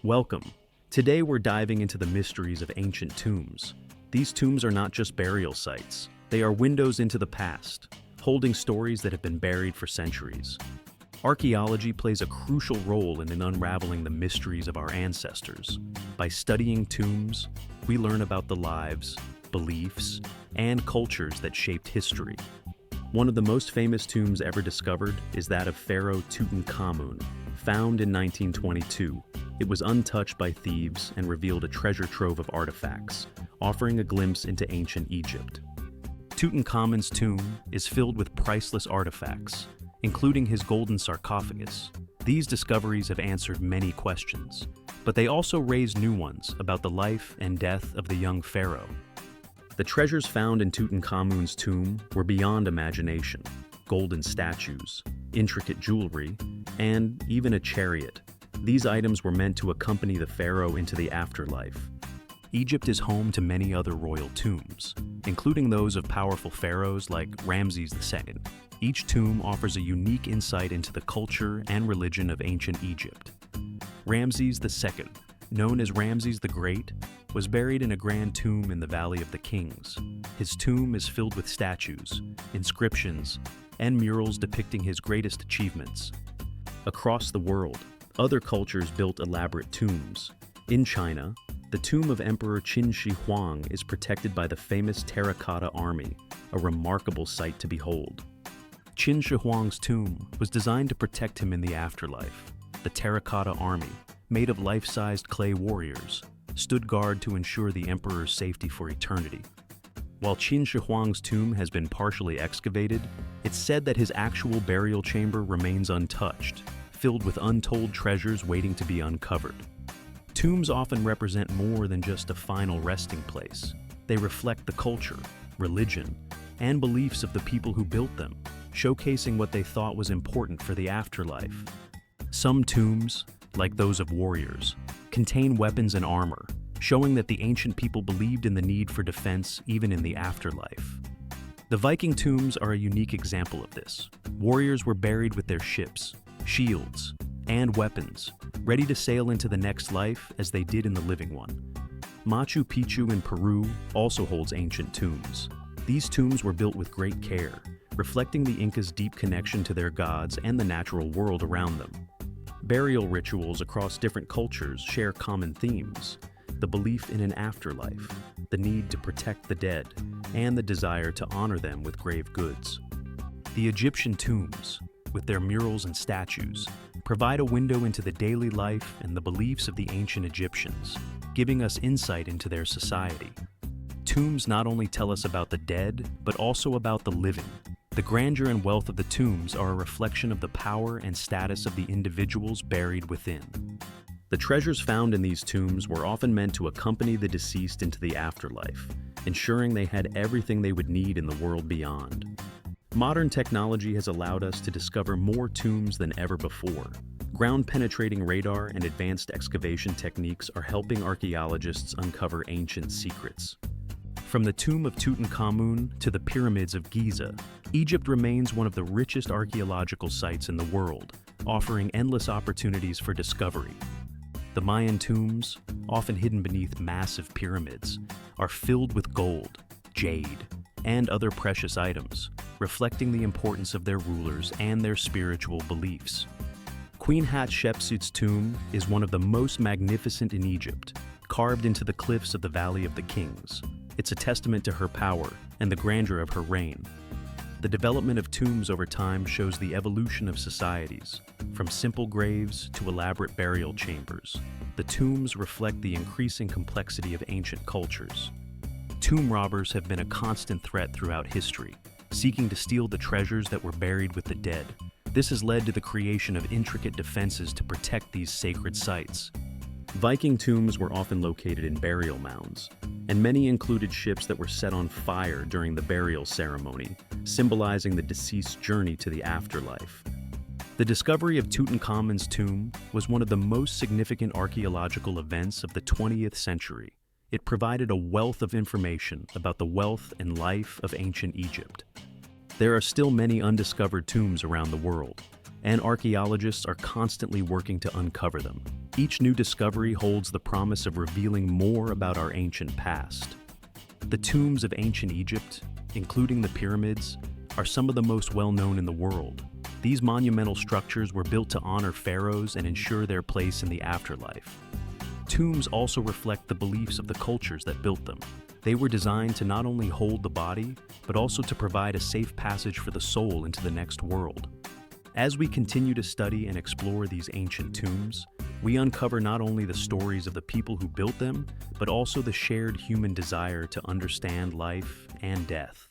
Welcome. Today we're diving into the mysteries of ancient tombs. These tombs are not just burial sites. They are windows into the past, holding stories that have been buried for centuries. Archaeology plays a crucial role in unraveling the mysteries of our ancestors. By studying tombs, we learn about the lives, beliefs, and cultures that shaped history. One of the most famous tombs ever discovered is that of Pharaoh Tutankhamun, found in 1922. It was untouched by thieves and revealed a treasure trove of artifacts, offering a glimpse into ancient Egypt. Tutankhamun's tomb is filled with priceless artifacts, including his golden sarcophagus. These discoveries have answered many questions, but they also raise new ones about the life and death of the young pharaoh. The treasures found in Tutankhamun's tomb were beyond imagination: golden statues, intricate jewelry, and even a chariot. These items were meant to accompany the pharaoh into the afterlife. Egypt is home to many other royal tombs, including those of powerful pharaohs like Ramses II. Each tomb offers a unique insight into the culture and religion of ancient Egypt. Ramses II, known as Ramses the Great, was buried in a grand tomb in the Valley of the Kings. His tomb is filled with statues, inscriptions, and murals depicting his greatest achievements. Across the world, other cultures built elaborate tombs. In China, the tomb of Emperor Qin Shi Huang is protected by the famous terracotta army, a remarkable sight to behold. Qin Shi Huang's tomb was designed to protect him in the afterlife. The terracotta army, made of life-sized clay warriors, stood guard to ensure the emperor's safety for eternity. While Qin Shi Huang's tomb has been partially excavated, it's said that his actual burial chamber remains untouched, filled with untold treasures waiting to be uncovered. Tombs often represent more than just a final resting place. They reflect the culture, religion, and beliefs of the people who built them, showcasing what they thought was important for the afterlife. Some tombs, like those of warriors, contain weapons and armor, showing that the ancient people believed in the need for defense even in the afterlife. The Viking tombs are a unique example of this. Warriors were buried with their ships, shields, and weapons, ready to sail into the next life as they did in the living one. Machu Picchu in Peru also holds ancient tombs. These tombs were built with great care, reflecting the Incas' deep connection to their gods and the natural world around them. Burial rituals across different cultures share common themes: the belief in an afterlife, the need to protect the dead, and the desire to honor them with grave goods. The Egyptian tombs, with their murals and statues, provide a window into the daily life and the beliefs of the ancient Egyptians, giving us insight into their society. Tombs not only tell us about the dead, but also about the living. The grandeur and wealth of the tombs are a reflection of the power and status of the individuals buried within. The treasures found in these tombs were often meant to accompany the deceased into the afterlife, ensuring they had everything they would need in the world beyond. Modern technology has allowed us to discover more tombs than ever before. Ground-penetrating radar and advanced excavation techniques are helping archaeologists uncover ancient secrets. From the tomb of Tutankhamun to the pyramids of Giza, Egypt remains one of the richest archaeological sites in the world, offering endless opportunities for discovery. The Mayan tombs, often hidden beneath massive pyramids, are filled with gold, jade, and other precious items, reflecting the importance of their rulers and their spiritual beliefs. Queen Hatshepsut's tomb is one of the most magnificent in Egypt, carved into the cliffs of the Valley of the Kings. It's a testament to her power and the grandeur of her reign. The development of tombs over time shows the evolution of societies, from simple graves to elaborate burial chambers. The tombs reflect the increasing complexity of ancient cultures. Tomb robbers have been a constant threat throughout history, seeking to steal the treasures that were buried with the dead. This has led to the creation of intricate defenses to protect these sacred sites. Viking tombs were often located in burial mounds, and many included ships that were set on fire during the burial ceremony, symbolizing the deceased's journey to the afterlife. The discovery of Tutankhamun's tomb was one of the most significant archaeological events of the 20th century. It provided a wealth of information about the wealth and life of ancient Egypt. There are still many undiscovered tombs around the world, and archaeologists are constantly working to uncover them. Each new discovery holds the promise of revealing more about our ancient past. The tombs of ancient Egypt, including the pyramids, are some of the most well-known in the world. These monumental structures were built to honor pharaohs and ensure their place in the afterlife. Tombs also reflect the beliefs of the cultures that built them. They were designed to not only hold the body, but also to provide a safe passage for the soul into the next world. As we continue to study and explore these ancient tombs, we uncover not only the stories of the people who built them, but also the shared human desire to understand life and death.